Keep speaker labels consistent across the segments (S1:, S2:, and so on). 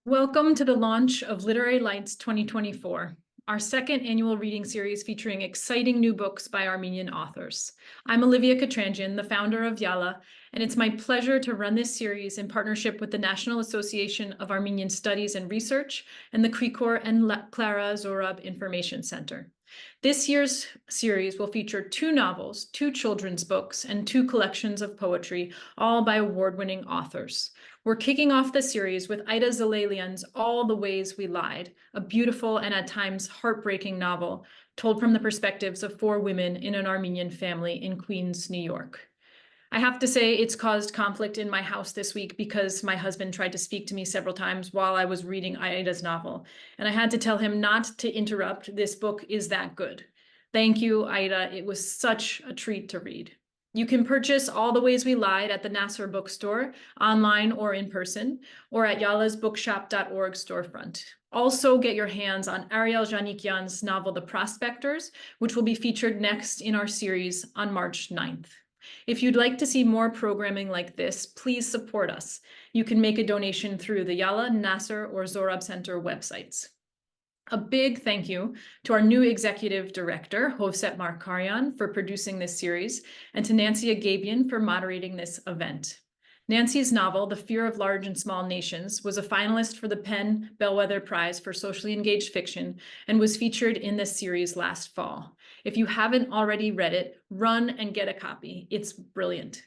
S1: Welcome to the launch of Literary Lights 2024, our second annual reading series featuring exciting new books by Armenian authors. I'm Olivia Katranjian, the founder of Yala, and it's my pleasure to run this series in partnership with the National Association of Armenian Studies and Research and the Krikor and Clara Zorab Information Center. This year's series will feature 2 novels, 2 children's books, and 2 collections of poetry, all by award-winning authors. We're kicking off the series with Aida Zilelian's All the Ways We Lied, a beautiful and at times heartbreaking novel told from the perspectives of 4 women in an Armenian family in Queens, New York. I have to say it's caused conflict in my house this week because my husband tried to speak to me several times while I was reading Aida's novel, and I had to tell him not to interrupt. This book is that good. Thank you, Aida. It was such a treat to read. You can purchase All the Ways We Lied at the Nasser bookstore, online or in person, or at yalasbookshop.org storefront. Also, get your hands on Ariel Janikyan's novel, The Prospectors, which will be featured next in our series on March 9th. If you'd like to see more programming like this, please support us. You can make a donation through the Yala, Nasser, or Zorab Center websites. A big thank you to our new executive director, Hovset Markaryan, for producing this series, and to Nancy Agabian for moderating this event. Nancy's novel, The Fear of Large and Small Nations, was a finalist for the PEN Bellwether Prize for Socially Engaged Fiction and was featured in this series last fall. If you haven't already read it, run and get a copy. It's brilliant.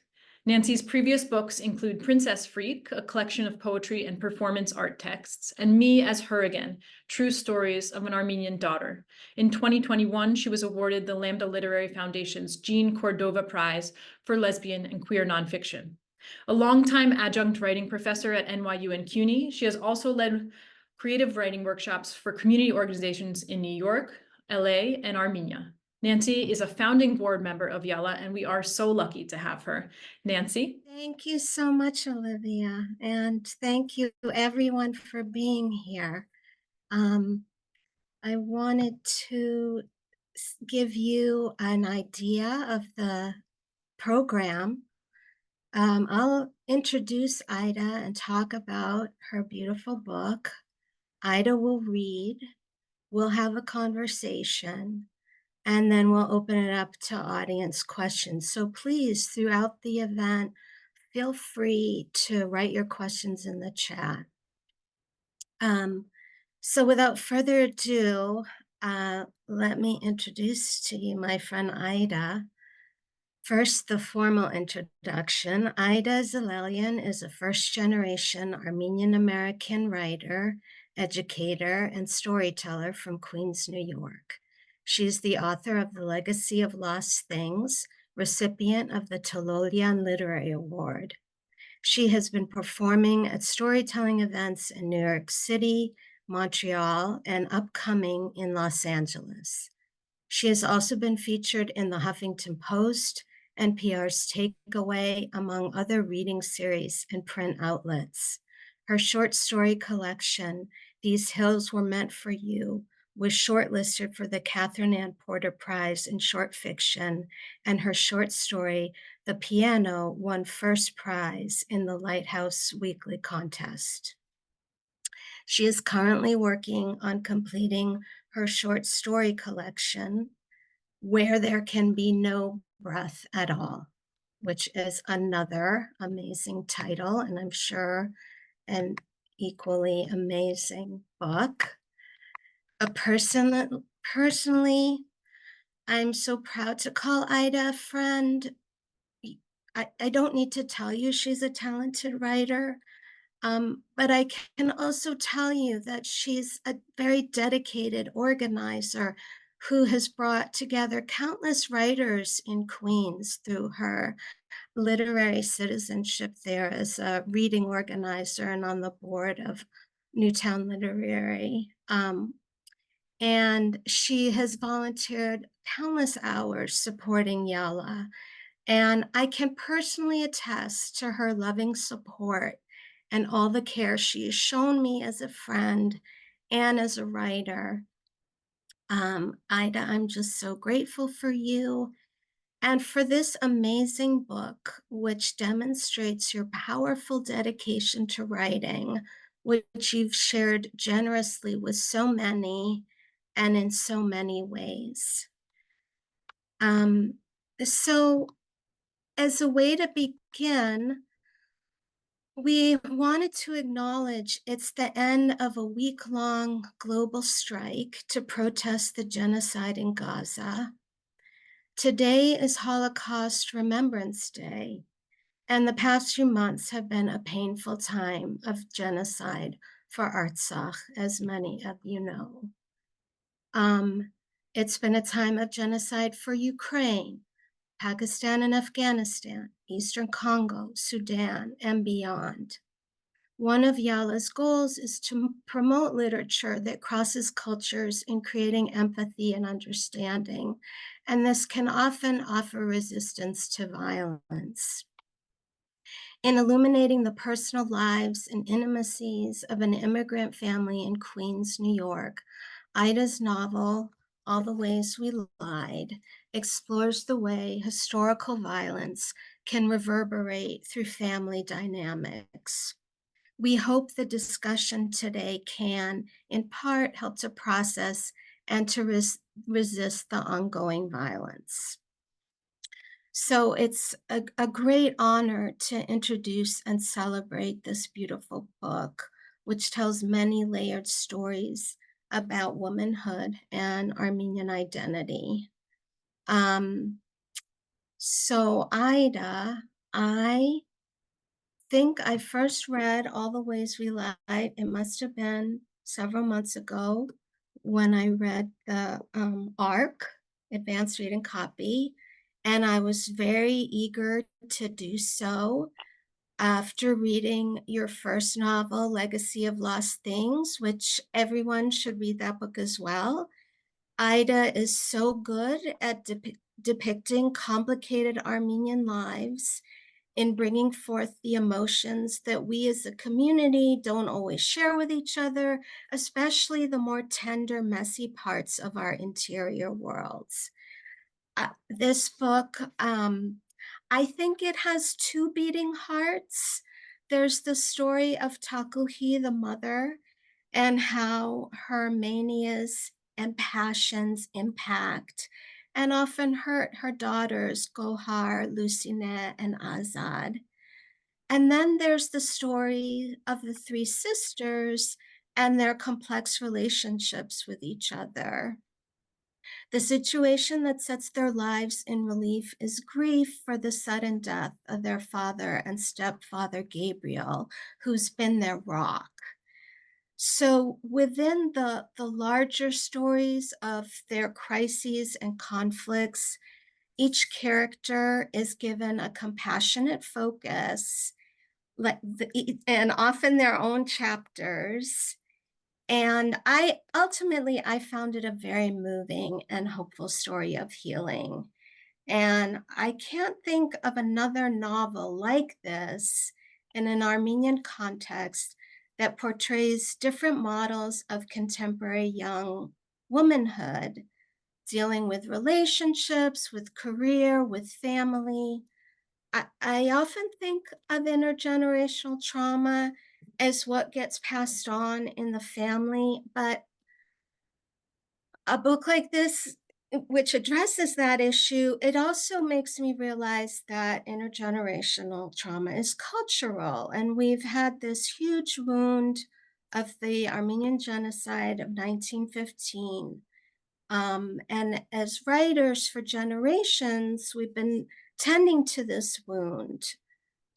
S1: Nancy's previous books include Princess Freak, a collection of poetry and performance art texts, and Me as Her Again, True Stories of an Armenian Daughter. In 2021, she was awarded the Lambda Literary Foundation's Jean Cordova Prize for lesbian and queer nonfiction. A longtime adjunct writing professor at NYU and CUNY, she has also led creative writing workshops for community organizations in New York, LA, and Armenia. Nancy is a founding board member of Yala, and we are so lucky to have her. Nancy?
S2: Thank you so much, Olivia, and thank you everyone for being here. I wanted to give you an idea of the program. I'll introduce Aida and talk about her beautiful book. Aida will read, we'll have a conversation, and then we'll open it up to audience questions. So please, throughout the event, feel free to write your questions in the chat. So without further ado, let me introduce to you my friend Aida. First, the formal introduction. Aida Zilelian is a first-generation Armenian-American writer, educator, and storyteller from Queens, New York. She is the author of The Legacy of Lost Things, recipient of the Tololyan Literary Award. She has been performing at storytelling events in New York City, Montreal, and upcoming in Los Angeles. She has also been featured in the Huffington Post, NPR's Takeaway, among other reading series and print outlets. Her short story collection, These Hills Were Meant for You, was shortlisted for the Catherine Ann Porter Prize in Short Fiction, and her short story, The Piano, won first prize in the Lighthouse Weekly contest. She is currently working on completing her short story collection, Where There Can Be No Breath at All, which is another amazing title, and I'm sure an equally amazing book. Personally, I'm so proud to call Aida a friend. I don't need to tell you she's a talented writer, but I can also tell you that she's a very dedicated organizer who has brought together countless writers in Queens through her literary citizenship there as a reading organizer and on the board of Newtown Literary. And she has volunteered countless hours supporting Yala. And I can personally attest to her loving support and all the care she has shown me as a friend and as a writer. Aida, I'm just so grateful for you and for this amazing book, which demonstrates your powerful dedication to writing, which you've shared generously with so many and in so many ways. Um, so, as a way to begin, we wanted to acknowledge it's the end of a week-long global strike to protest the genocide in Gaza. Today is Holocaust Remembrance Day, and the past few months have been a painful time of genocide for Artsakh, as many of you know. It's been a time of genocide for Ukraine, Pakistan and Afghanistan, Eastern Congo, Sudan, and beyond. One of Yala's goals is to promote literature that crosses cultures in creating empathy and understanding, and this can often offer resistance to violence. In illuminating the personal lives and intimacies of an immigrant family in Queens, New York, Aida's novel, All the Ways We Lied, explores the way historical violence can reverberate through family dynamics. We hope the discussion today can, in part, help to process and to resist the ongoing violence. So it's a great honor to introduce and celebrate this beautiful book, which tells many layered stories about womanhood and Armenian identity. So Aida, I think I first read All the Ways We Lied. It must have been several months ago when I read the ARC, Advanced Reading Copy, and I was very eager to do so after reading your first novel, Legacy of Lost Things, which everyone should read that book as well. Aida is so good at depicting complicated Armenian lives in bringing forth the emotions that we as a community don't always share with each other, especially the more tender, messy parts of our interior worlds. This book, I think it has two beating hearts. There's the story of Takuhi, the mother, and how her manias and passions impact and often hurt her daughters, Gohar, Lucine, and Azad. And then there's the story of the three sisters and their complex relationships with each other. The situation that sets their lives in relief is grief for the sudden death of their father and stepfather, Gabriel, who's been their rock. So within the larger stories of their crises and conflicts, each character is given a compassionate focus, and often their own chapters. And I found it a very moving and hopeful story of healing. And I can't think of another novel like this in an Armenian context that portrays different models of contemporary young womanhood, dealing with relationships, with career, with family. I often think of intergenerational trauma as what gets passed on in the family, but a book like this, which addresses that issue, it also makes me realize that intergenerational trauma is cultural. And we've had this huge wound of the Armenian genocide of 1915. And as writers for generations, we've been tending to this wound.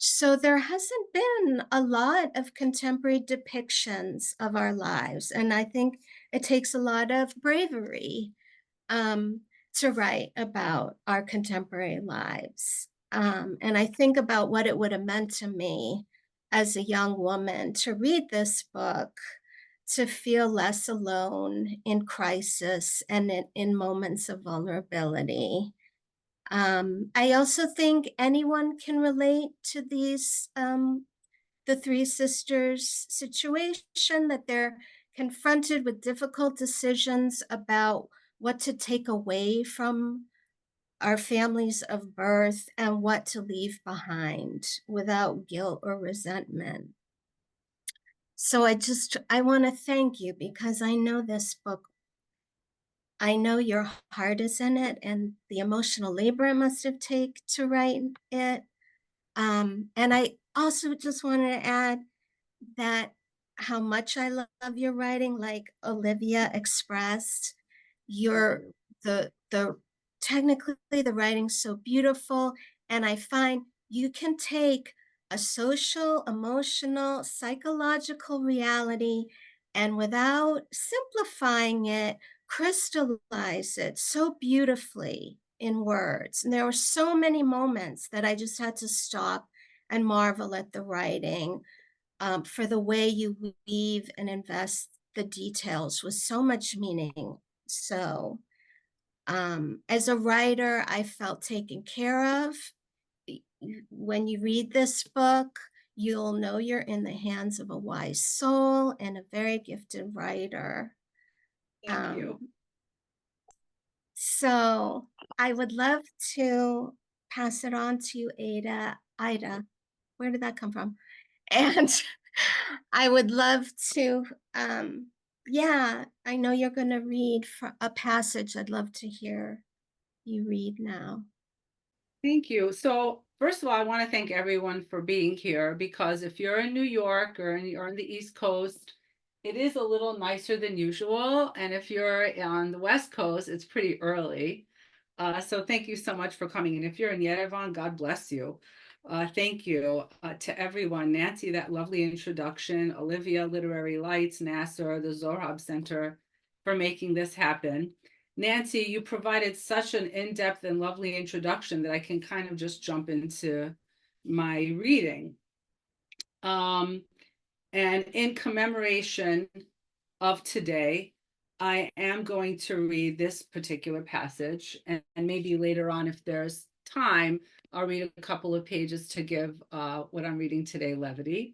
S2: So there hasn't been a lot of contemporary depictions of our lives. And I think it takes a lot of bravery to write about our contemporary lives. And I think about what it would have meant to me as a young woman to read this book, to feel less alone in crisis and in moments of vulnerability. I also think anyone can relate to these, the three sisters' situation, that they're confronted with difficult decisions about what to take away from our families of birth and what to leave behind without guilt or resentment. So I want to thank you because I know this book, I know your heart is in it and the emotional labor it must have taken to write it. And I also just want to add that how much I love your writing, like Olivia expressed, your the technically the writing's so beautiful, and I find you can take a social, emotional, psychological reality and without simplifying it, crystallize it so beautifully in words. And there were so many moments that I just had to stop and marvel at the writing, for the way you weave and invest the details with so much meaning. So, as a writer, I felt taken care of. When you read this book, you'll know you're in the hands of a wise soul and a very gifted writer.
S1: Thank you.
S2: Um, so I would love to pass it on to Ada. Ida, where did that come from? And I would love to, yeah, I know you're going to read a passage. I'd love to hear you read now.
S3: Thank you. So first of all, I want to thank everyone for being here because if you're in New York or on the East Coast, it is a little nicer than usual. And if you're on the West Coast, it's pretty early. So thank you so much for coming. And if you're in Yerevan, God bless you. Thank you to everyone. Nancy, that lovely introduction. Olivia, Literary Lights, Nasser, the Zohrab Center for making this happen. Nancy, you provided such an in-depth and lovely introduction that I can kind of just jump into my reading. And in commemoration of today, I am going to read this particular passage, and maybe later on, if there's time, I'll read a couple of pages to give what I'm reading today levity.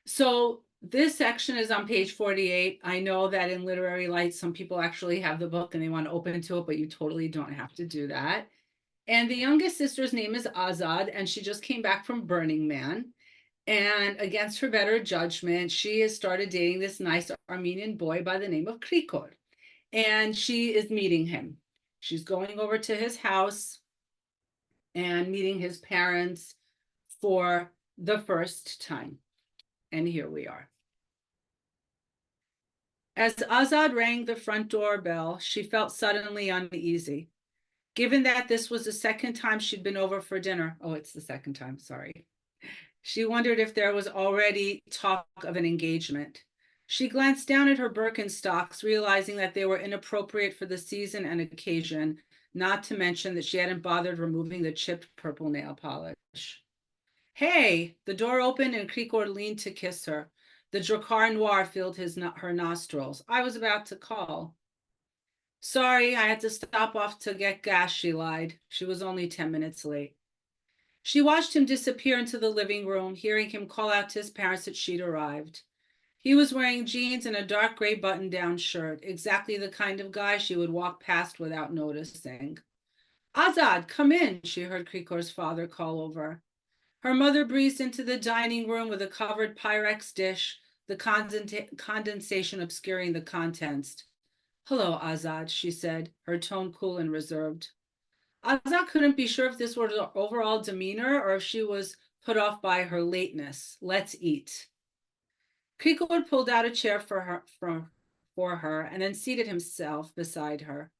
S3: So this section is on page 48. I know that in Literary Lights, some people actually have the book and they want to open to it, but you totally don't have to do that. And the youngest sister's name is Azad, and she just came back from Burning Man. And against her better judgment, she has started dating this nice Armenian boy by the name of Krikor. And she is meeting him. She's going over to his house and meeting his parents for the first time. And here we are. As Azad rang the front door bell, she felt suddenly uneasy. Given that this was the second time she'd been over for dinner, oh, it's the second time, sorry. She wondered if there was already talk of an engagement. She glanced down at her Birkenstocks, realizing that they were inappropriate for the season and occasion, not to mention that she hadn't bothered removing the chipped purple nail polish. Hey! The door opened and Krikor leaned to kiss her. The Drakkar Noir filled her nostrils. I was about to call. Sorry, I had to stop off to get gas, she lied. She was only 10 minutes late. She watched him disappear into the living room, hearing him call out to his parents that she'd arrived. He was wearing jeans and a dark gray button-down shirt, exactly the kind of guy she would walk past without noticing. Azad, come in, she heard Krikor's father call over. Her mother breezed into the dining room with a covered Pyrex dish, the condensation obscuring the contents. Hello, Azad, she said, her tone cool and reserved. Azad couldn't be sure if this was her overall demeanor or if she was put off by her lateness. Let's eat. Krikor pulled out a chair for her and then seated himself beside her.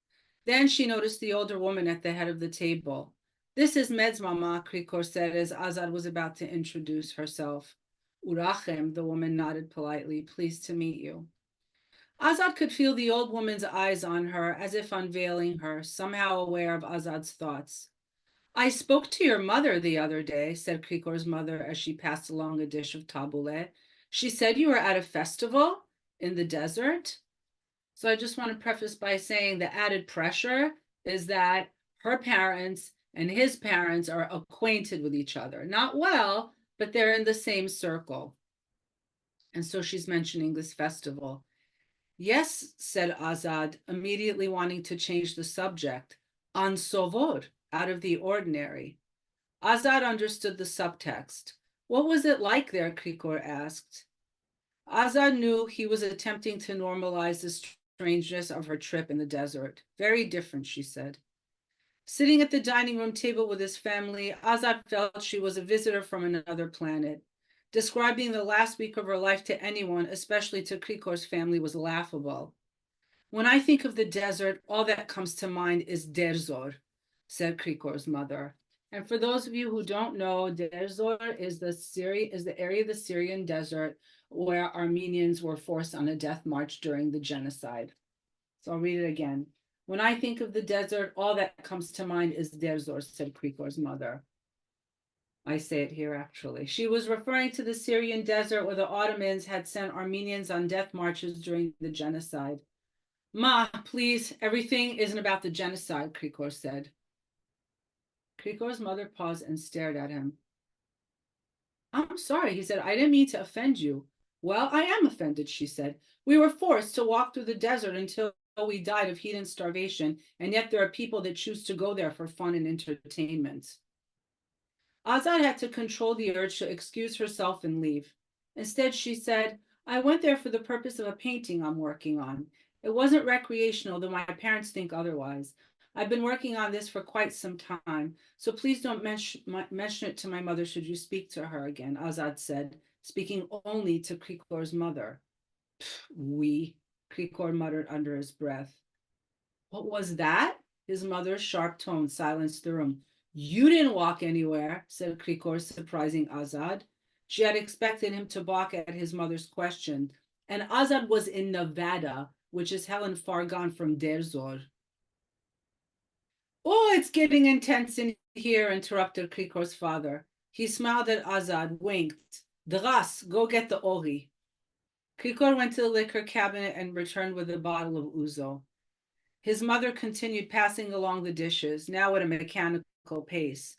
S3: Then she noticed the older woman at the head of the table. This is Med's mama, Krikor said as Azad was about to introduce herself. Urachem, the woman nodded politely, pleased to meet you. Azad could feel the old woman's eyes on her, as if unveiling her, somehow aware of Azad's thoughts. I spoke to your mother the other day, said Krikor's mother as she passed along a dish of tabbouleh. She said you were at a festival in the desert. So I just want to preface by saying the added pressure is that her parents and his parents are acquainted with each other. Not well, but they're in the same circle. And so she's mentioning this festival. Yes, said Azad, immediately wanting to change the subject. An sovor, out of the ordinary. Azad understood the subtext. What was it like there, Krikor asked. Azad knew he was attempting to normalize the strangeness of her trip in the desert. Very different, she said. Sitting at the dining room table with his family, Azad felt she was a visitor from another planet. Describing the last week of her life to anyone, especially to Krikor's family, was laughable. When I think of the desert, all that comes to mind is Derzor, said Krikor's mother. And for those of you who don't know, Derzor is the area of the Syrian desert where Armenians were forced on a death march during the genocide. So I'll read it again. When I think of the desert, all that comes to mind is Derzor, said Krikor's mother. I say it here actually. She was referring to the Syrian desert where the Ottomans had sent Armenians on death marches during the genocide. Ma, please, everything isn't about the genocide, Krikor said. Krikor's mother paused and stared at him. I'm sorry, he said. I didn't mean to offend you. Well, I am offended, she said. We were forced to walk through the desert until we died of heat and starvation, and yet there are people that choose to go there for fun and entertainment. Azad had to control the urge to excuse herself and leave. Instead, she said, I went there for the purpose of a painting I'm working on. It wasn't recreational, though my parents think otherwise. I've been working on this for quite some time, so please don't mention it to my mother should you speak to her again, Azad said, speaking only to Krikor's mother. We, Krikor muttered under his breath. What was that? His mother's sharp tone silenced the room. You didn't walk anywhere, said Krikor, surprising Azad. She had expected him to balk at his mother's question, and Azad was in Nevada, which is hell and far gone from Derzor. Oh, it's getting intense in here, interrupted Krikor's father. He smiled at Azad, winked. Dras, go get the ori. Krikor went to the liquor cabinet and returned with a bottle of ouzo. His mother continued passing along the dishes, now at a mechanical pace.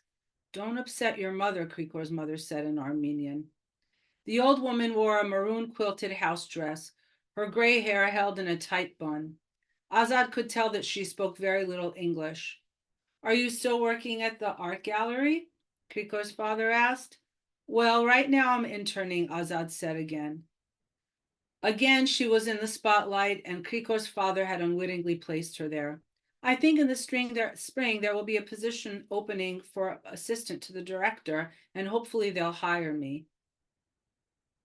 S3: Don't upset your mother, Krikor's mother said in Armenian. The old woman wore a maroon quilted house dress, her gray hair held in a tight bun. Azad could tell that she spoke very little English. Are you still working at the art gallery? Krikor's father asked. Well, right now I'm interning, Azad said again. Again, she was in the spotlight, and Krikor's father had unwittingly placed her there. I think in the spring there will be a position opening for assistant to the director, and hopefully they'll hire me.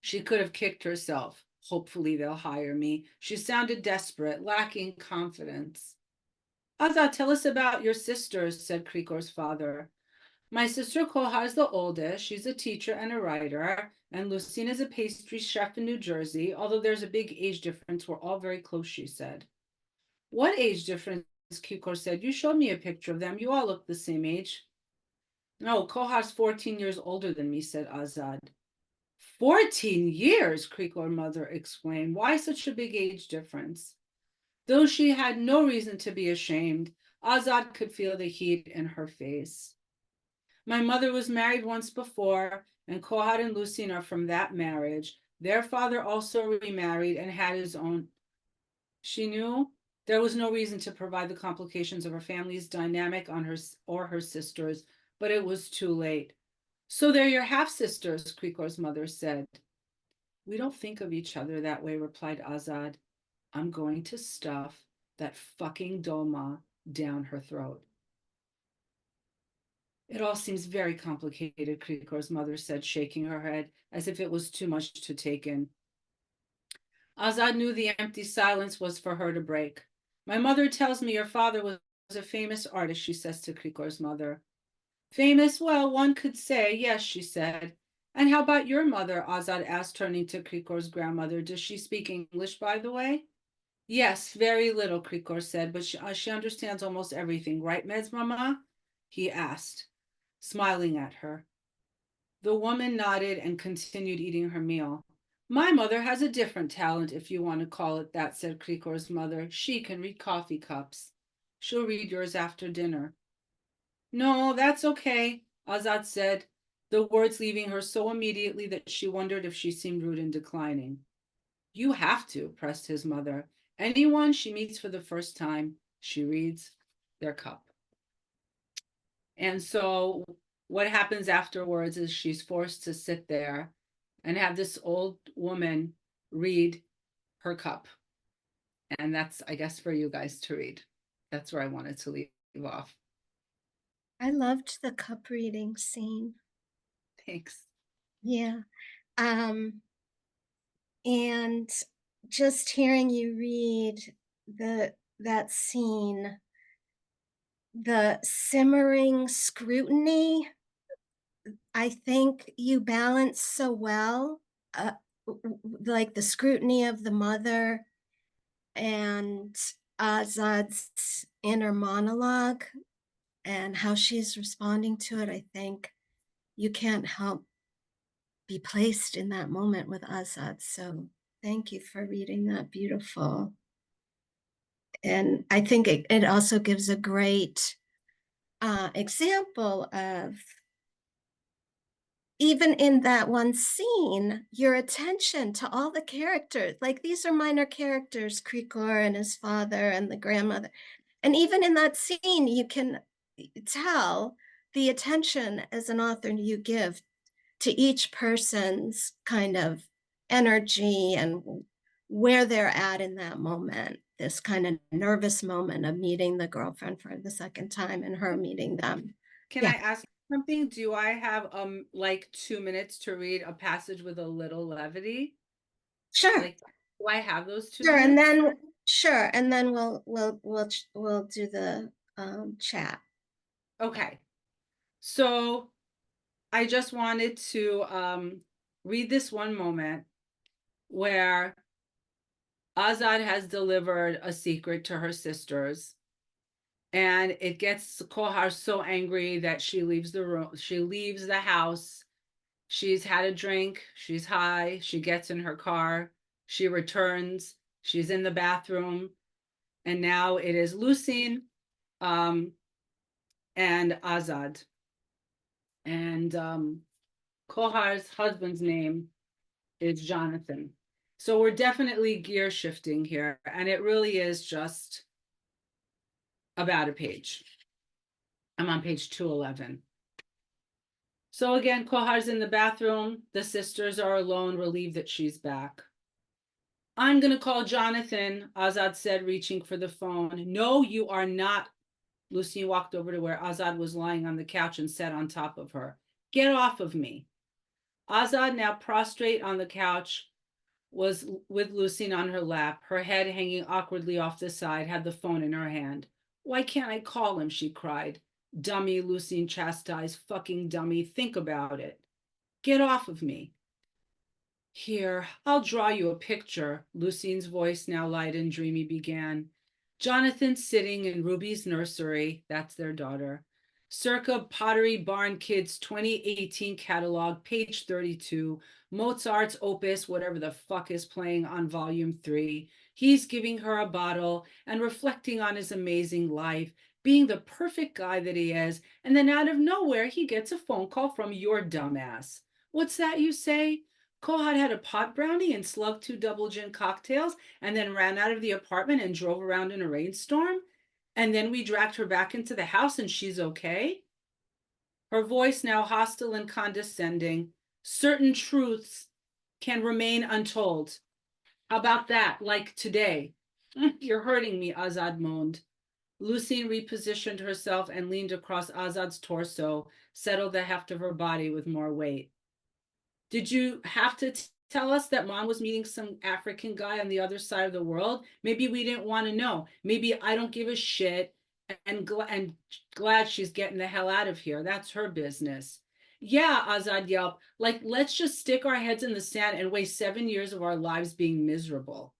S3: She could have kicked herself. Hopefully they'll hire me. She sounded desperate, lacking confidence. Azad, tell us about your sisters, said Krikor's father. My sister Kohar is the oldest. She's a teacher and a writer. And Lucina is a pastry chef in New Jersey. Although there's a big age difference, we're all very close, she said. What age difference? Krikor said. You showed me a picture of them. You all look the same age. No, Kohar's 14 years older than me, said Azad. 14 years, Krikor's mother exclaimed. Why such a big age difference? Though she had no reason to be ashamed, Azad could feel the heat in her face. My mother was married once before, and Kohar and Lucine are from that marriage. Their father also remarried and had his own. She knew there was no reason to provide the complications of her family's dynamic on her or her sisters, but it was too late. So they're your half-sisters, Krikor's mother said. We don't think of each other that way, replied Azad. I'm going to stuff that fucking dolma down her throat. It all seems very complicated, Krikor's mother said, shaking her head as if it was too much to take in. Azad knew the empty silence was for her to break. My mother tells me your father was a famous artist, she says to Krikor's mother. Famous? Well, one could say, yes, she said. And how about your mother? Azad asked, turning to Krikor's grandmother. Does she speak English, by the way? Yes, very little, Krikor said, but she understands almost everything, right, Mez Mama? He asked, smiling at her. The woman nodded and continued eating her meal. My mother has a different talent, if you want to call it that, said Krikor's mother. She can read coffee cups. She'll read yours after dinner. No, that's okay, Azad said, the words leaving her so immediately that she wondered if she seemed rude and declining. You have to, pressed his mother. Anyone she meets for the first time, she reads their cup. And so what happens afterwards is she's forced to sit there and have this old woman read her cup. And that's, I guess, for you guys to read. That's where I wanted to leave off.
S2: I loved the cup reading scene.
S3: Thanks.
S2: Yeah. And just hearing you read that scene, the simmering scrutiny, I think you balance so well, like the scrutiny of the mother and Azad's inner monologue and how she's responding to it. I think you can't help be placed in that moment with Azad. So thank you for reading that. Beautiful. And I think it also gives a great example of, even in that one scene, your attention to all the characters. Like, these are minor characters, Krikor and his father and the grandmother. And even in that scene, you can tell the attention as an author you give to each person's kind of energy and where they're at in that moment. This kind of nervous moment of meeting the girlfriend for the second time and her meeting them.
S3: Can I ask something? Do I have like 2 minutes to read a passage with a little levity?
S2: Sure.
S3: Like, do I have those 2
S2: Sure,
S3: minutes?
S2: and then we'll do the chat.
S3: Okay. So I just wanted to read this one moment where Azad has delivered a secret to her sisters, and it gets Kohar so angry that she leaves the room. She leaves the house. She's had a drink. She's high. She gets in her car. She returns. She's in the bathroom, and now it is Lucine and Azad. And Kohar's husband's name is Jonathan. So we're definitely gear shifting here, and it really is just about a page. I'm on page 211. So again, Kohar's in the bathroom. The sisters are alone, relieved that she's back. I'm going to call Jonathan, Azad said, reaching for the phone. No, you are not. Lucine walked over to where Azad was lying on the couch and sat on top of her. Get off of me. Azad, now prostrate on the couch, was with Lucine on her lap, her head hanging awkwardly off the side, had the phone in her hand. Why can't I call him? She cried. Dummy, Lucine chastised. Fucking dummy. Think about it. Get off of me. Here, I'll draw you a picture, Lucine's voice, now light and dreamy, began. Jonathan sitting in Ruby's nursery, that's their daughter. Circa Pottery Barn Kids 2018 catalog, page 32, Mozart's opus, whatever the fuck is playing on volume 3. He's giving her a bottle and reflecting on his amazing life, being the perfect guy that he is, and then out of nowhere, he gets a phone call from your dumbass. What's that you say? Kohad had a pot brownie and slugged 2 double gin cocktails and then ran out of the apartment and drove around in a rainstorm. And then we dragged her back into the house and she's okay. Her voice now hostile and condescending. Certain truths can remain untold. How about that? Like today. You're hurting me, Azad moaned. Lucine repositioned herself and leaned across Azad's torso, settled the heft of her body with more weight. Did you have to tell us that mom was meeting some African guy on the other side of the world? Maybe we didn't want to know. Maybe I don't give a shit and glad she's getting the hell out of here. That's her business. Yeah, Azad yelped. Like, let's just stick our heads in the sand and waste 7 years of our lives being miserable.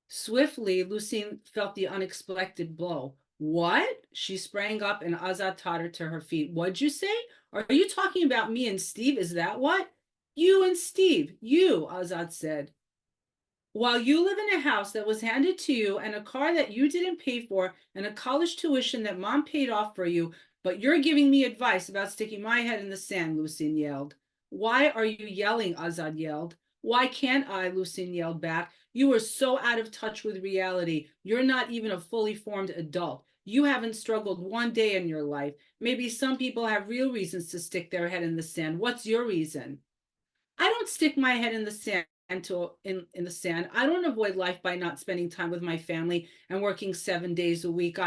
S3: Swiftly, Lucine felt the unexpected blow. What? She sprang up and Azad tottered to her feet. What'd you say? Are you talking about me and Steve? Is that what? You and Steve, you, Azad said. While you live in a house that was handed to you and a car that you didn't pay for and a college tuition that mom paid off for you, but you're giving me advice about sticking my head in the sand, Lucine yelled. Why are you yelling? Azad yelled. Why can't I? Lucine yelled back. You are so out of touch with reality. You're not even a fully formed adult. You haven't struggled one day in your life. Maybe some people have real reasons to stick their head in the sand. What's your reason? I don't stick my head in the sand, in the sand. I don't avoid life by not spending time with my family and working 7 days a week.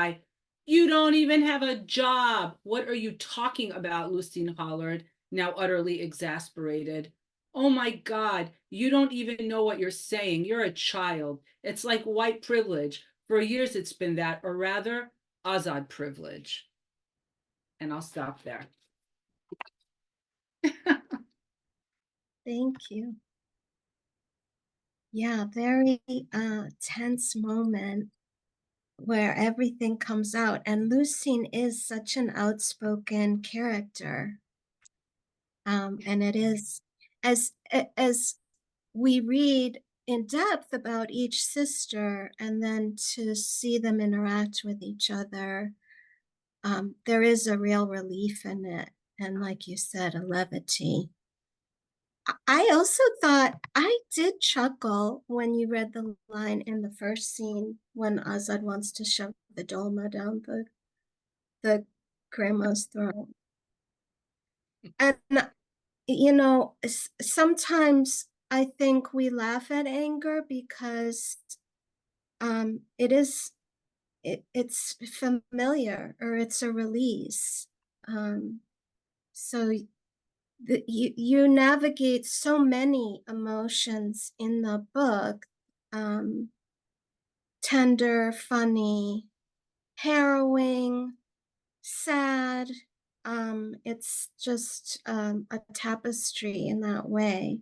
S3: You don't even have a job. What are you talking about? Lucine hollered, now utterly exasperated. Oh my God, you don't even know what you're saying. You're a child. It's like white privilege. For years it's been that, or rather, Azad privilege. And I'll stop there.
S2: Thank you. Yeah, very tense moment where everything comes out. And Lucine is such an outspoken character. And it is, as we read in depth about each sister and then to see them interact with each other, there is a real relief in it. And like you said, a levity. I also thought I did chuckle when you read the line in the first scene when Azad wants to shove the dolma down the grandma's throat. And you know, sometimes I think we laugh at anger because it's familiar or it's a release. So you navigate so many emotions in the book, tender, funny, harrowing, sad. It's just a tapestry in that way.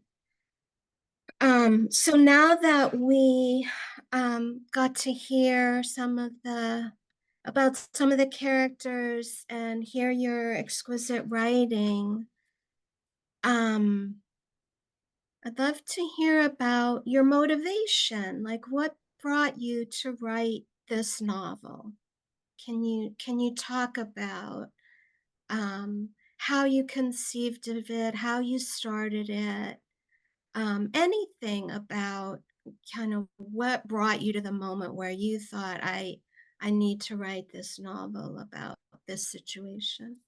S2: So now that we got to hear about some of the characters and hear your exquisite writing, I'd love to hear about your motivation. Like, what brought you to write this novel? Can you talk about how you conceived of it, how you started it, anything about kind of what brought you to the moment where you thought, I need to write this novel about this situation?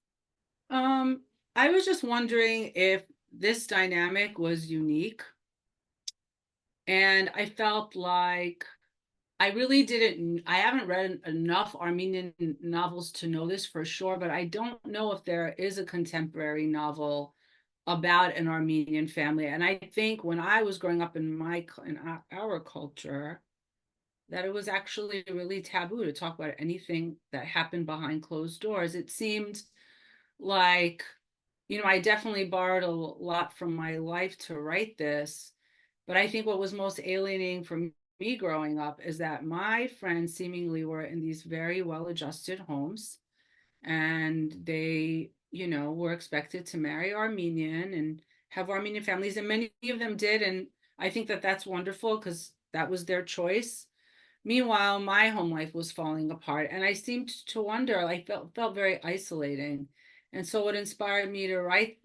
S3: Um, I was just wondering if this dynamic was unique. And I felt like I really didn't, I haven't read enough Armenian novels to know this for sure, but I don't know if there is a contemporary novel about an Armenian family. And I think when I was growing up in our culture, that it was actually really taboo to talk about anything that happened behind closed doors. It seemed like, I definitely borrowed a lot from my life to write this, but I think what was most alienating for me growing up is that my friends seemingly were in these very well-adjusted homes, and they, were expected to marry Armenian and have Armenian families, and many of them did, and I think that that's wonderful because that was their choice. Meanwhile, my home life was falling apart, and I seemed to wonder, I felt very isolating. And so what inspired me to write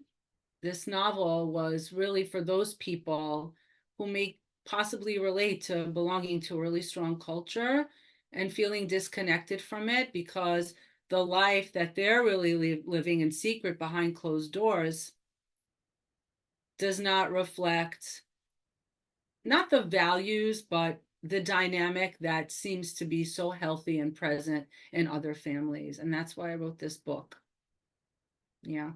S3: this novel was really for those people who may possibly relate to belonging to a really strong culture and feeling disconnected from it because the life that they're really living in secret behind closed doors does not reflect not the values, but the dynamic that seems to be so healthy and present in other families. And that's why I wrote this book. Yeah.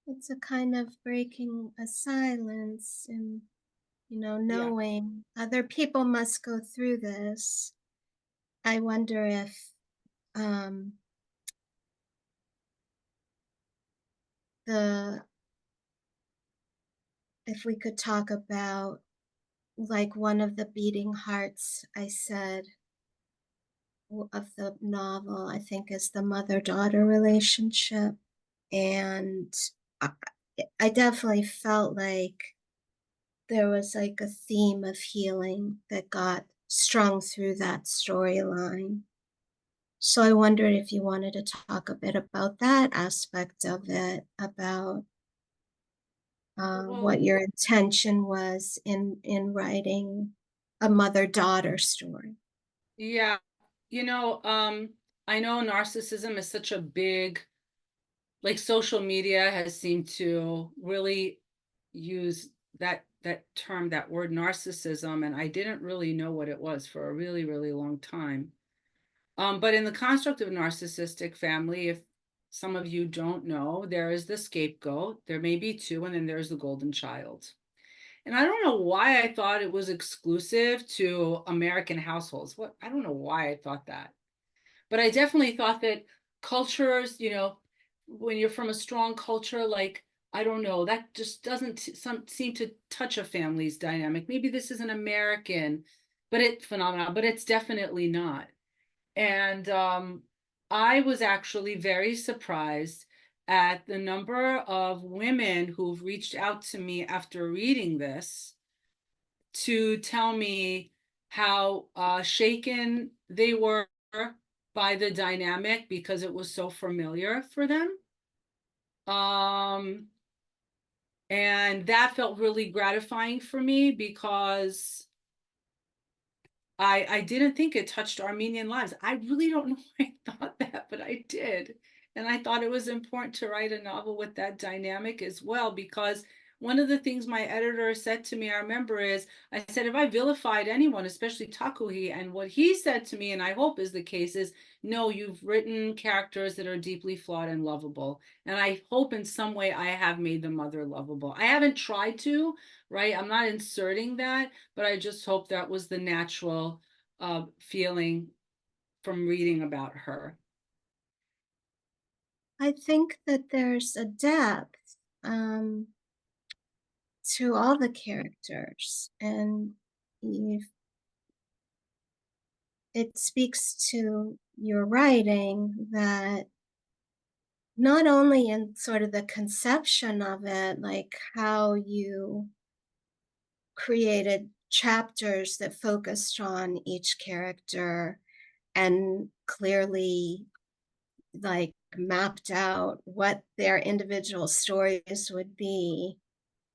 S2: It's a kind of breaking a silence and,
S3: Yeah.
S2: knowing other people must go through this. I wonder um, the if we could talk about, like, one of the beating hearts I said of the novel, I think, is the mother-daughter relationship. And I, I definitely felt like there was like a theme of healing that got strung through that storyline. So I wondered if you wanted to talk a bit about that aspect of it, about
S3: Well,
S2: what your intention was in writing a mother-daughter story.
S3: yeah. I know narcissism is such a big, like social media has seemed to really use that term, that word narcissism, and I didn't really know what it was for a really, really long time. But in the construct of narcissistic family, if some of you don't know, there is the scapegoat, there may be two, and then there's the golden child. And I don't know why I thought it was exclusive to American households. I don't know why I thought that. But I definitely thought that cultures, when you're from a strong culture, like, I don't know, that just doesn't seem to touch a family's dynamic. Maybe this is an American phenomenon, but it's definitely not. And I was actually very surprised at the number of women who've reached out to me after reading this to tell me how shaken they were by the dynamic because it was so familiar for them. And that felt really gratifying for me because I didn't think it touched Armenian lives. I really don't know why I thought that, but I did. And I thought it was important to write a novel with that dynamic as well, because one of the things my editor said to me, I remember, is I said, if I vilified anyone, especially Takuhi, and what he said to me, and I hope is the case, is no, you've written characters that are deeply flawed and lovable. And I hope in some way I have made the mother lovable. I haven't tried to, right? I'm not inserting that, but I just hope that was the natural feeling from reading about her.
S2: I think that there's a depth to all the characters, and it speaks to your writing that not only in sort of the conception of it, like how you created chapters that focused on each character and clearly like mapped out what their individual stories would be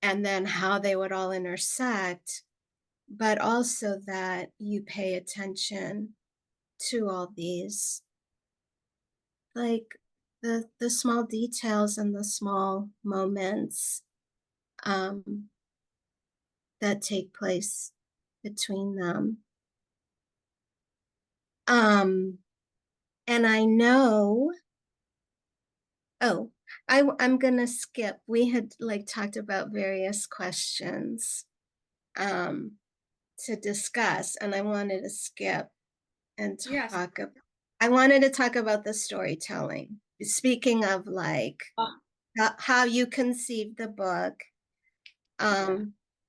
S2: and then how they would all intersect, but also that you pay attention to all these, like the small details and the small moments that take place between them. And I know, I'm gonna skip. We had like talked about various questions to discuss, and I wanted to skip and
S3: Yes.
S2: I wanted to talk about the storytelling. Speaking of like how you conceived the book,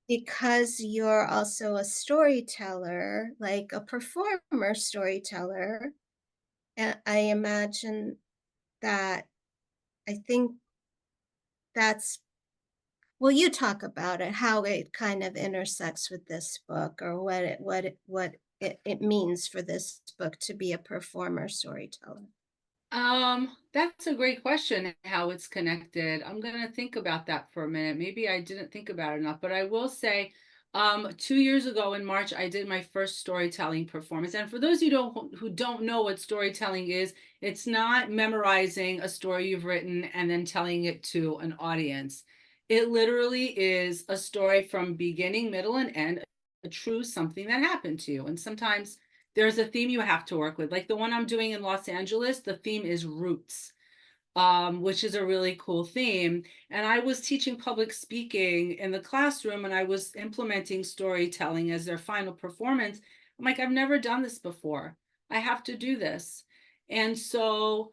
S2: because you're also a storyteller, like a performer storyteller, and I imagine that I think that's, well, you talk about it, how it kind of intersects with this book, or what it means for this book to be a performer storyteller.
S3: That's a great question, how it's connected. I'm gonna think about that for a minute. Maybe I didn't think about it enough, but I will say, 2 years ago in March, I did my first storytelling performance. And for those who don't know what storytelling is, it's not memorizing a story you've written and then telling it to an audience. It literally is a story from beginning, middle, and end, a true something that happened to you. And sometimes there's a theme you have to work with. Like the one I'm doing in Los Angeles, the theme is roots, which is a really cool theme. And I was teaching public speaking in the classroom, and I was implementing storytelling as their final performance. I'm like, I've never done this before. I have to do this. And so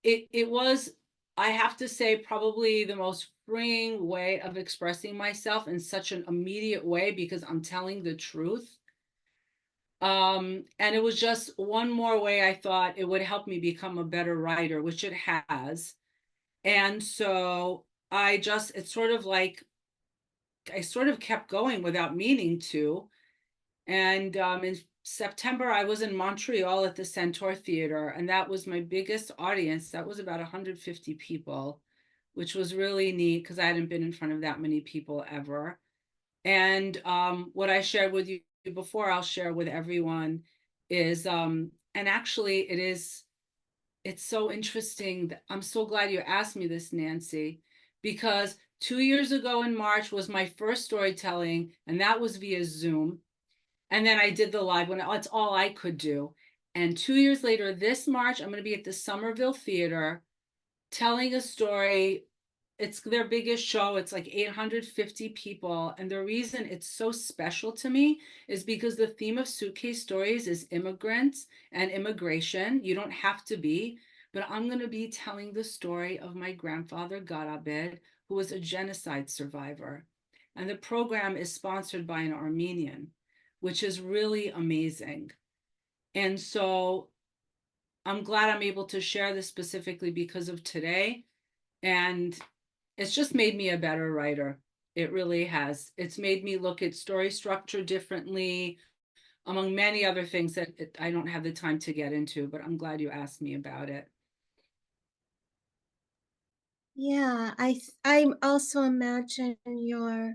S3: it was, I have to say, probably the most freeing way of expressing myself in such an immediate way, because I'm telling the truth. And it was just one more way I thought it would help me become a better writer, which it has. And so it's sort of like, I sort of kept going without meaning to. And in September, I was in Montreal at the Centaur Theater, and that was my biggest audience. That was about 150 people, which was really neat because I hadn't been in front of that many people ever. And what I shared with you before, I'll share with everyone is, and actually it's so interesting that I'm so glad you asked me this, Nancy, because 2 years ago in March was my first storytelling, and that was via Zoom. And then I did the live one. That's all I could do. And 2 years later, this March, I'm going to be at the Somerville Theater telling a story. It's their biggest show. It's like 850 people. And the reason it's so special to me is because the theme of Suitcase Stories is immigrants and immigration. You don't have to be, but I'm going to be telling the story of my grandfather, Garabed, who was a genocide survivor. And the program is sponsored by an Armenian, which is really amazing. And so I'm glad I'm able to share this specifically because of today. And it's just made me a better writer. It really has. It's made me look at story structure differently, among many other things that I don't have the time to get into, but I'm glad you asked me about it.
S2: Yeah, I also imagine your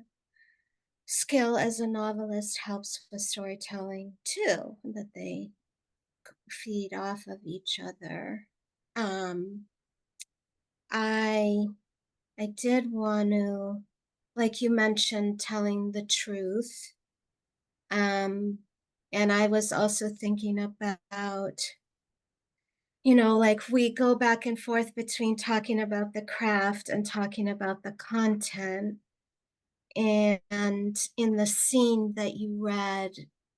S2: skill as a novelist helps with storytelling too, that they feed off of each other. Um, I I did want to, like you mentioned, telling the truth. Um, and I was also thinking about, like we go back and forth between talking about the craft and talking about the content. And in the scene that you read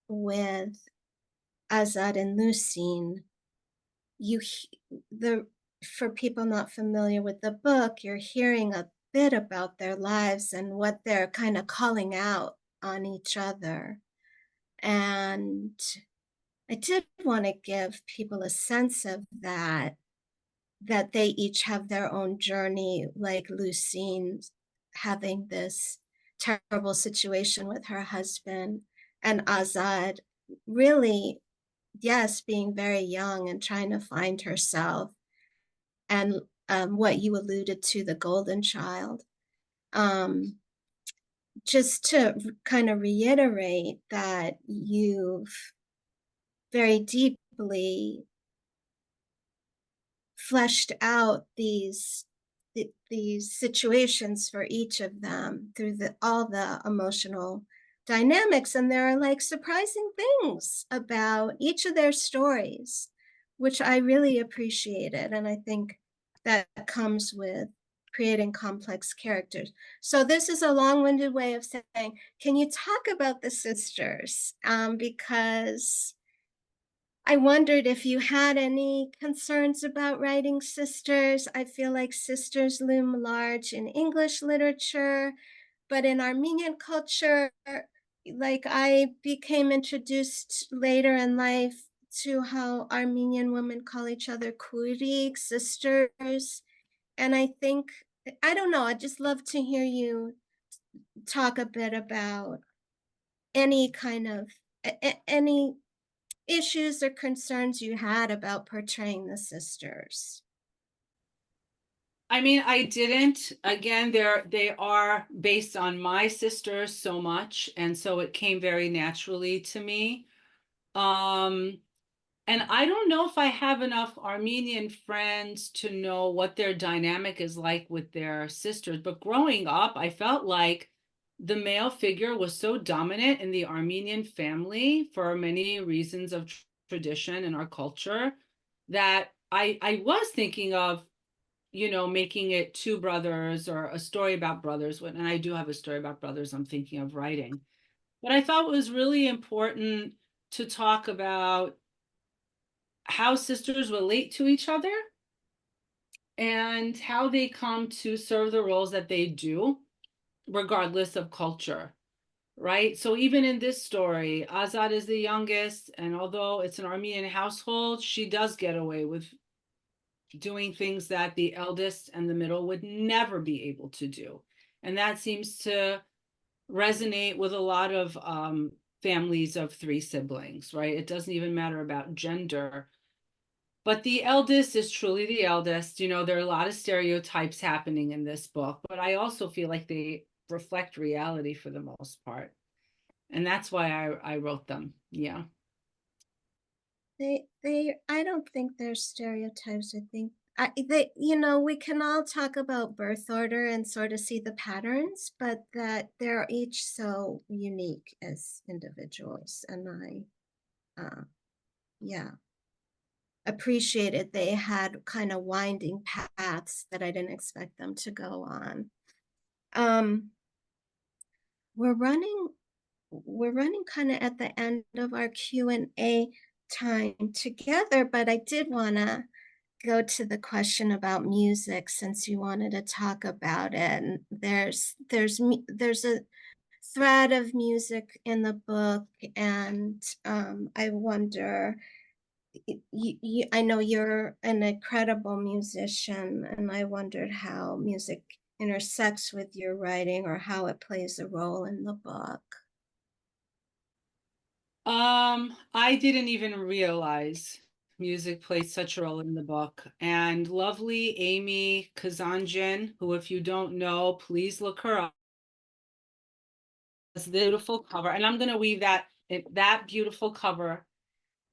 S2: with Azad and Lucine, the for people not familiar with the book, you're hearing a bit about their lives and what they're kind of calling out on each other. And I did want to give people a sense of that they each have their own journey, like Lucine having this terrible situation with her husband, and Azad really, yes, being very young and trying to find herself, and what you alluded to, the golden child. Just to kind of reiterate that you've very deeply fleshed out these situations for each of them through all the emotional dynamics, and there are like surprising things about each of their stories, which I really appreciated, and I think that comes with creating complex characters. So this is a long-winded way of saying, can you talk about the sisters? Because I wondered if you had any concerns about writing sisters. I feel like sisters loom large in English literature, but in Armenian culture, like I became introduced later in life to how Armenian women call each other kurik, sisters. And I think, I don't know, I'd just love to hear you talk a bit about any kind of, any issues or concerns you had about portraying the sisters.
S3: I mean, I didn't. Again, they are based on my sisters so much, and so it came very naturally to me. Um, And I don't know if I have enough Armenian friends to know what their dynamic is like with their sisters. But growing up, I felt like the male figure was so dominant in the Armenian family for many reasons of tradition in our culture that I was thinking of, making it two brothers or a story about brothers. And I do have a story about brothers I'm thinking of writing. But I thought it was really important to talk about how sisters relate to each other and how they come to serve the roles that they do, regardless of culture, right? So even in this story, Azad is the youngest, and although it's an Armenian household, she does get away with doing things that the eldest and the middle would never be able to do. And that seems to resonate with a lot of families of three siblings, right? It doesn't even matter about gender. But the eldest is truly the eldest. There are a lot of stereotypes happening in this book, but I also feel like they reflect reality for the most part. And that's why I wrote them. Yeah.
S2: I don't think they're stereotypes. I think we can all talk about birth order and sort of see the patterns, but that they're each so unique as individuals. And yeah, appreciated they had kind of winding paths that I didn't expect them to go on. We're running kind of at the end of our Q&A time together, but I did want to go to the question about music since you wanted to talk about it. And there's a thread of music in the book, and I wonder, I know you're an incredible musician, and I wondered how music intersects with your writing or how it plays a role in the book.
S3: I didn't even realize music played such a role in the book. And lovely Amy Kazanjian, who, if you don't know, please look her up. This beautiful cover, and I'm going to weave that beautiful cover.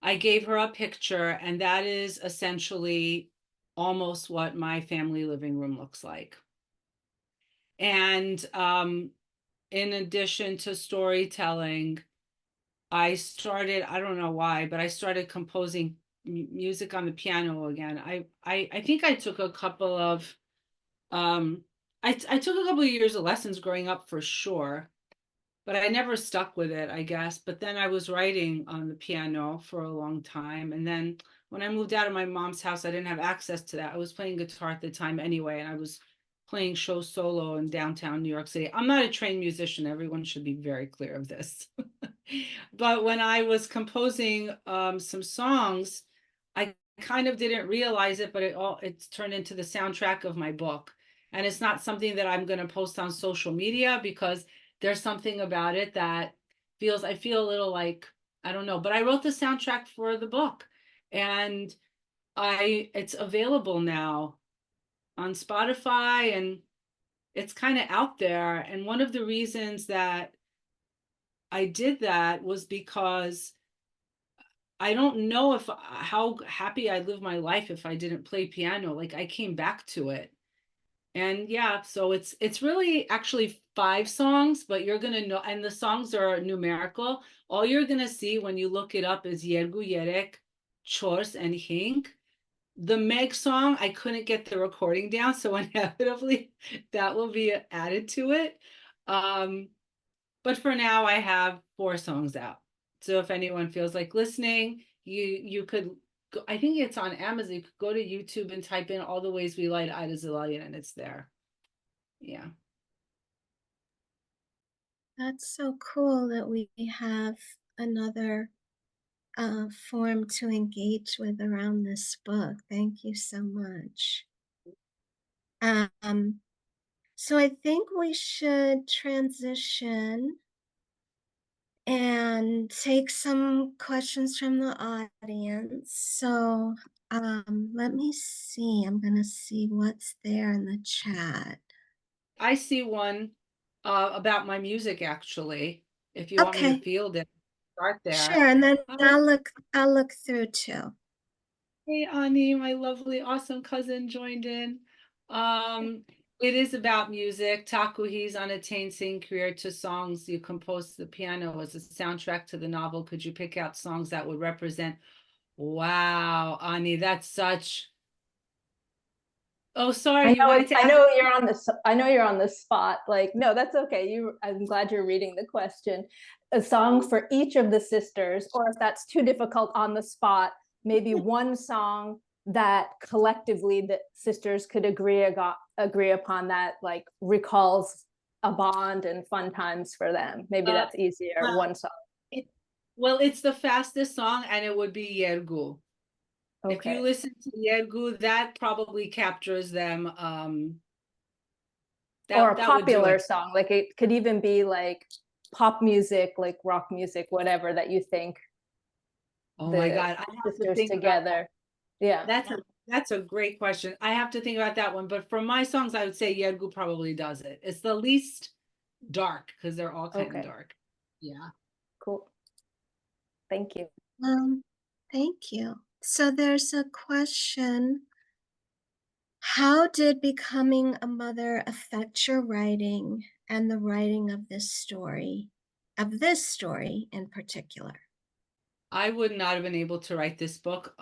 S3: I gave her a picture, and that is essentially almost what my family living room looks like. And in addition to storytelling, I don't know why, but I started composing music on the piano again. I think I took a couple of I took a couple of years of lessons growing up for sure, but I never stuck with it, I guess. But then I was writing on the piano for a long time. And then when I moved out of my mom's house, I didn't have access to that. I was playing guitar at the time anyway, and I was playing show solo in downtown New York City. I'm not a trained musician. Everyone should be very clear of this. But when I was composing some songs, I kind of didn't realize it, but it's turned into the soundtrack of my book. And it's not something that I'm going to post on social media because there's something about it that I feel a little like, I don't know, but I wrote the soundtrack for the book, and it's available now on Spotify, and it's kind of out there. And one of the reasons that I did that was because I don't know how happy I'd live my life if I didn't play piano. Like, I came back to it. And yeah, so it's really actually 5 songs, but you're gonna know, and the songs are numerical. All you're gonna see when you look it up is Yergu Yerek, Chors, and Hink. The Meg song, I couldn't get the recording down, so inevitably that will be added to it. But for now, I have 4 songs out. So if anyone feels like listening, you could go, I think it's on Amazon. You could go to YouTube and type in All the Ways We Light Ida Zilelian, and it's there. Yeah.
S2: That's so cool that we have another form to engage with around this book. Thank you so much. So I think we should transition and take some questions from the audience. So let me see. I'm going to see what's there in the chat.
S3: I see one about my music, actually. If you want me to
S2: Okay,
S3: field it, start there.
S2: sure. And then I'll look through too.
S3: Hey, Ani, my lovely, awesome cousin joined in. It is about music. Takuhi's unattained singing career to songs you composed to the piano as a soundtrack to the novel. Could you pick out songs that would represent? Wow, Ani, that's such. Oh, sorry, you wanted to
S4: I
S3: ask.
S4: know you're on this. I know you're on the spot. Like, no, that's okay. I'm glad you're reading the question. A song for each of the sisters, or if that's too difficult on the spot, maybe one song that collectively the sisters could agree upon that like recalls a bond and fun times for them. Maybe that's easier. One song.
S3: Well, it's the fastest song, and it would be Yergu.
S4: Okay.
S3: If you listen to Yergu, that probably captures them.
S4: Or a popular song, like it could even be like pop music, like rock music, whatever that you think.
S3: Oh my God, I have to think
S4: together. Yeah,
S3: that's a great question. I have to think about that one. But for my songs, I would say Yergu probably does it. It's the least dark because they're all kind of dark. Yeah.
S4: Cool. Thank you.
S2: Thank you. So there's a question How did becoming a mother affect your writing and the writing of this story in particular?
S3: I would not have been able to write this book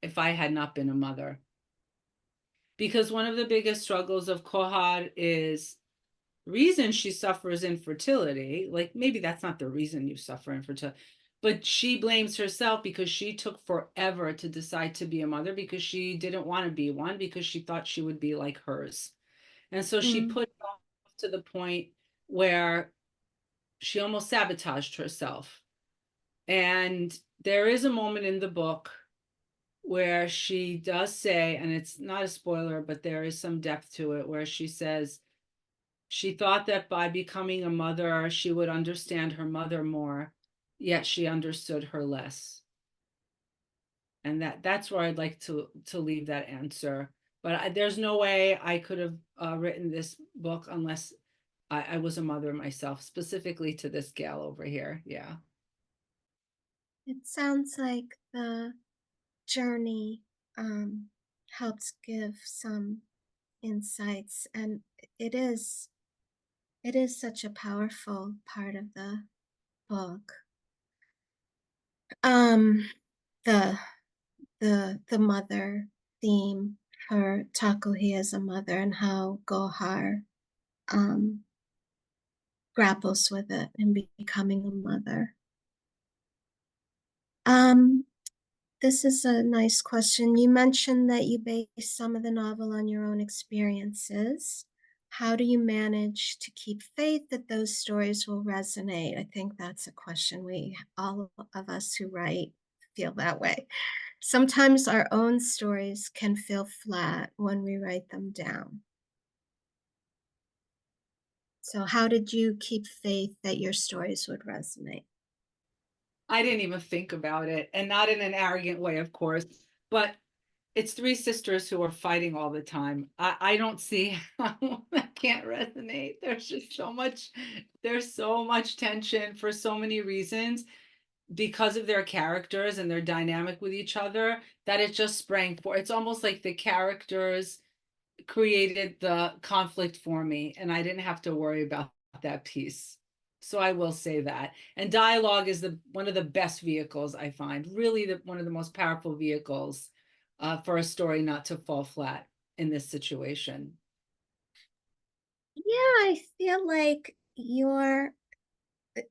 S3: if I had not been a mother. Because one of the biggest struggles of Kohar is reason she suffers infertility. Like maybe that's not the reason you suffer infertility, but she blames herself because she took forever to decide to be a mother because she didn't want to be one because she thought she would be like hers. And so she
S2: Mm.
S3: put it off to the point where she almost sabotaged herself. And there is a moment in the book where she does say, and it's not a spoiler, but there is some depth to it, where she says she thought that by becoming a mother, she would understand her mother more, yet she understood her less. And that's where I'd like to leave that answer. But there's no way I could have written this book unless I was a mother myself, specifically to this gal over here. Yeah.
S2: It sounds like the journey helps give some insights, and it is it is such a powerful part of the book. Um, the the mother theme for Takuhi as a mother and how Gohar um, grapples with it and becoming a mother. Um, this is a nice question. You mentioned that you base some of the novel on your own experiences. How do you manage to keep faith that those stories will resonate? I think that's a question all of us who write feel that way. Sometimes our own stories can feel flat when we write them down. So how did you keep faith that your stories would resonate?
S3: I didn't even think about it, and not in an arrogant way, of course, but it's three sisters who are fighting all the time. I don't see how that can't resonate. There's so much tension for so many reasons because of their characters and their dynamic with each other that it just sprang for. It's almost like the characters created the conflict for me and I didn't have to worry about that piece. So I will say that. And dialogue is one of the best vehicles I find, really one of the most powerful vehicles for a story not to fall flat in this situation.
S2: Yeah, I feel like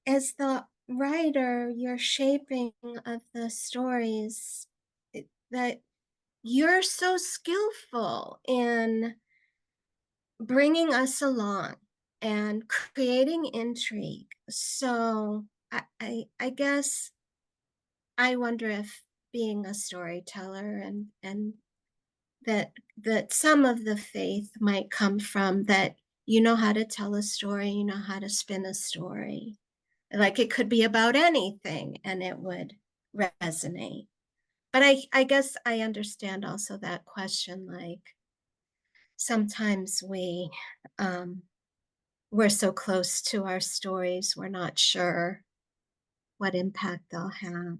S2: as the writer, your shaping of the stories, that you're so skillful in bringing us along and creating intrigue. So I guess I wonder if being a storyteller and that some of the faith might come from that you know how to tell a story, you know how to spin a story. Like it could be about anything and it would resonate. But I guess I understand also that question, like sometimes we're so close to our stories, we're not sure what impact they'll have.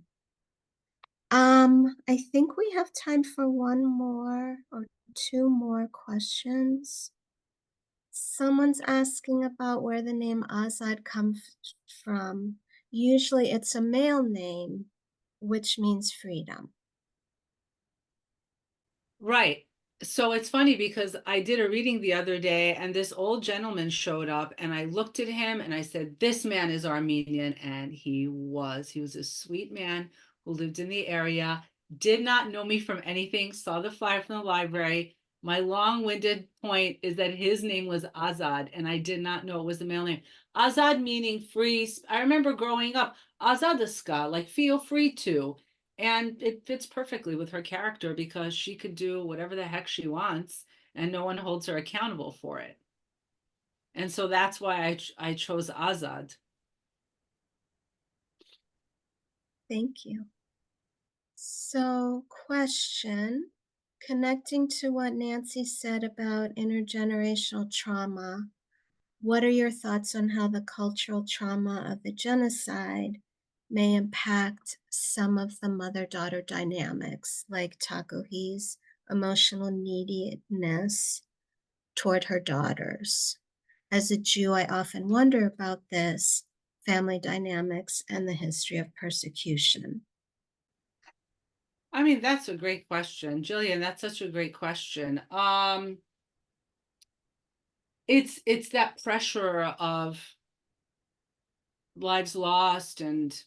S2: I think we have time for one more or two more questions. Someone's asking about where the name Azad comes from. Usually it's a male name, which means freedom.
S3: Right. So it's funny because I did a reading the other day and this old gentleman showed up and I looked at him and I said, this man is Armenian. And he was a sweet man who lived in the area, did not know me from anything, saw the flyer from the library. My long-winded point is that his name was Azad and I did not know it was the male name. Azad meaning free. I remember growing up, Azadaska, like feel free to. And it fits perfectly with her character because she could do whatever the heck she wants and no one holds her accountable for it. And so that's why I chose Azad.
S2: Thank you. So, question, connecting to what Nancy said about intergenerational trauma, what are your thoughts on how the cultural trauma of the genocide may impact some of the mother-daughter dynamics, like Takuhi's emotional neediness toward her daughters. As a Jew, I often wonder about this, family dynamics, and the history of persecution.
S3: I mean, that's a great question, Jillian. That's such a great question. It's that pressure of lives lost and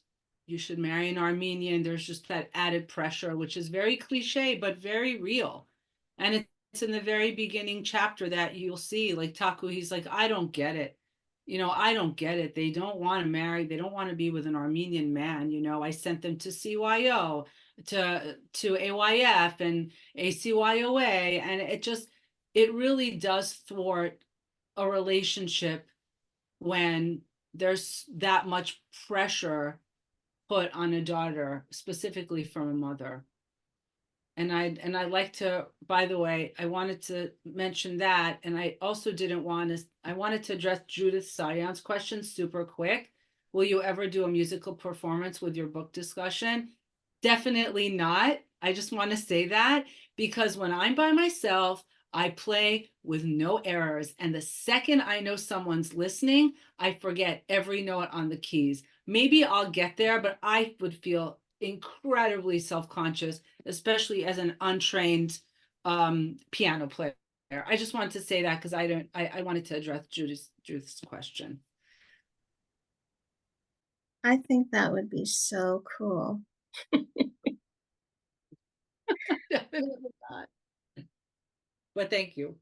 S3: you should marry an Armenian. There's just that added pressure, which is very cliche, but very real. And it's in the very beginning chapter that you'll see, like Taku, he's like, I don't get it. I don't get it. They don't want to marry. They don't want to be with an Armenian man. I sent them to CYO, to AYF and ACYOA. And it really does thwart a relationship when there's that much pressure put on a daughter, specifically from a mother. And I'd like to, by the way, I wanted to mention that, and I also I wanted to address Judith Sayan's question super quick. Will you ever do a musical performance with your book discussion? Definitely not. I just want to say that because when I'm by myself, I play with no errors. And the second I know someone's listening, I forget every note on the keys. Maybe I'll get there, but I would feel incredibly self-conscious, especially as an untrained piano player. I just wanted to say that because I wanted to address Judith's question.
S2: I think that would be so cool.
S3: Definitely not. But thank you.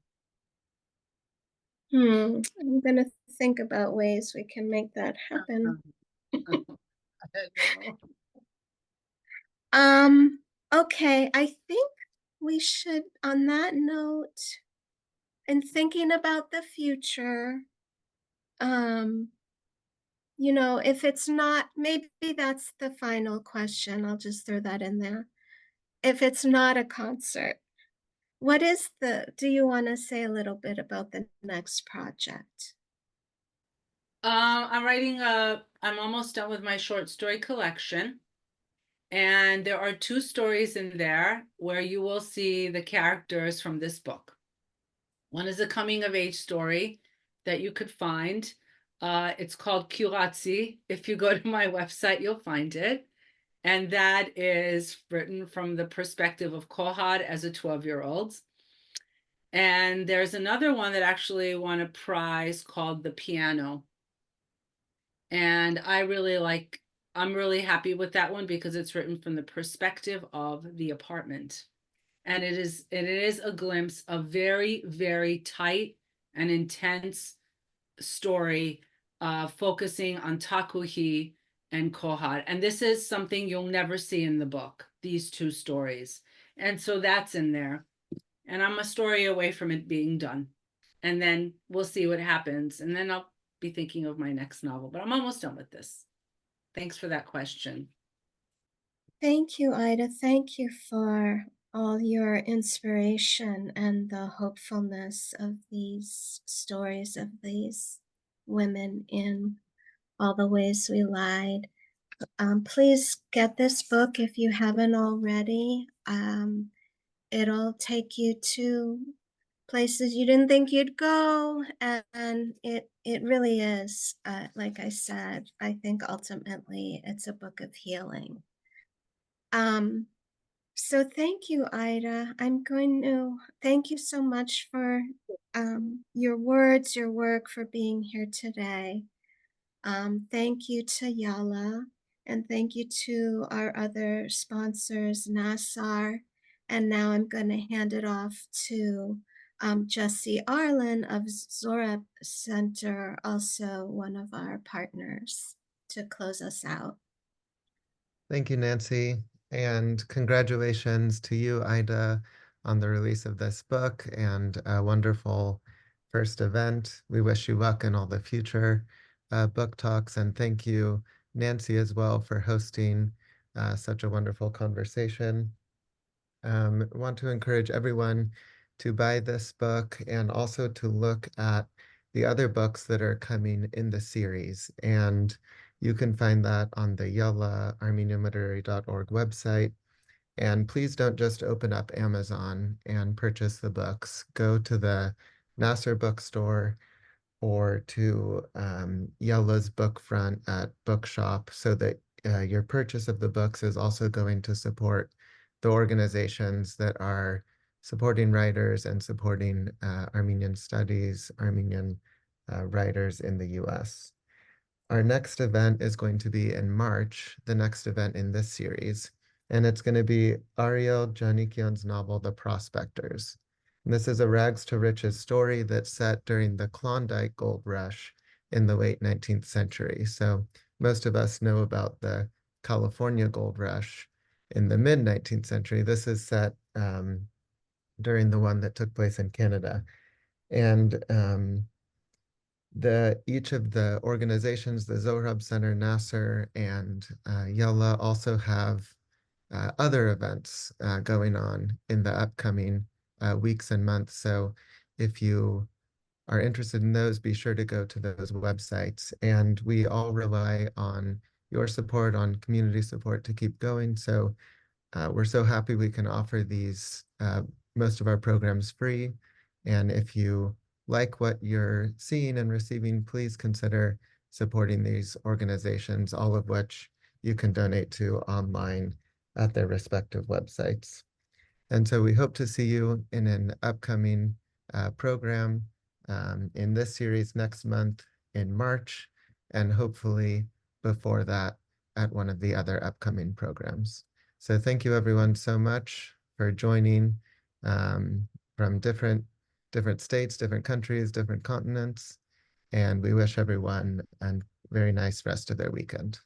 S2: I'm going to think about ways we can make that happen. Okay, I think we should, on that note, in thinking about the future, if it's not, maybe that's the final question. I'll just throw that in there. If it's not a concert, do you want to say a little bit about the next project?
S3: I'm almost done with my short story collection. And there are 2 stories in there where you will see the characters from this book. One is a coming of age story that you could find. It's called Kuratsi. If you go to my website, you'll find it. And that is written from the perspective of Kohad as a 12-year-old. And there's another one that actually won a prize called The Piano. And I'm really happy with that one because it's written from the perspective of the apartment. And it is a glimpse of very, very tight and intense story focusing on Takuhi and Kohad. And this is something you'll never see in the book, these 2 stories. And so that's in there. And I'm a story away from it being done. And then we'll see what happens. And then I'll be thinking of my next novel, but I'm almost done with this. Thanks for that question.
S2: Thank you, Ida. Thank you for all your inspiration and the hopefulness of these stories of these women in All the Ways We Lied. Please get this book if you haven't already. It'll take you to places you didn't think you'd go, and it really is, like I said, I think ultimately it's a book of healing. So thank you, Ida. I'm going to thank you so much for your words, your work, for being here today. Thank you to Yala, and thank you to our other sponsors, Nassar. And now I'm going to hand it off to Jesse Arlen of Zorab Center, also one of our partners, to close us out.
S5: Thank you, Nancy. And congratulations to you, Ida, on the release of this book and a wonderful first event. We wish you luck in all the future book talks. And thank you, Nancy, as well, for hosting such a wonderful conversation. I want to encourage everyone to buy this book and also to look at the other books that are coming in the series. And you can find that on the Yala ArmenianLiterary.org website. And please don't just open up Amazon and purchase the books. Go to the Nasser bookstore or to Yella's book front at Bookshop, so that your purchase of the books is also going to support the organizations that are supporting writers and supporting Armenian studies, Armenian writers in the US. Our next event is going to be in March, the next event in this series, and it's going to be Ariel Janikyan's novel, The Prospectors. And this is a rags to riches story that's set during the Klondike Gold Rush in the late 19th century. So most of us know about the California Gold Rush in the mid 19th century. This is set during the one that took place in Canada. And each of the organizations, the Zohrab Center, Nasser, and Yalla, also have other events going on in the upcoming weeks and months. So if you are interested in those, be sure to go to those websites. And we all rely on your support, on community support to keep going. So we're so happy we can offer these, most of our programs free. And if you like what you're seeing and receiving, please consider supporting these organizations, all of which you can donate to online at their respective websites. And so we hope to see you in an upcoming program in this series next month in March, and hopefully before that at one of the other upcoming programs. So thank you everyone so much for joining from different states, different countries, different continents, and we wish everyone a very nice rest of their weekend.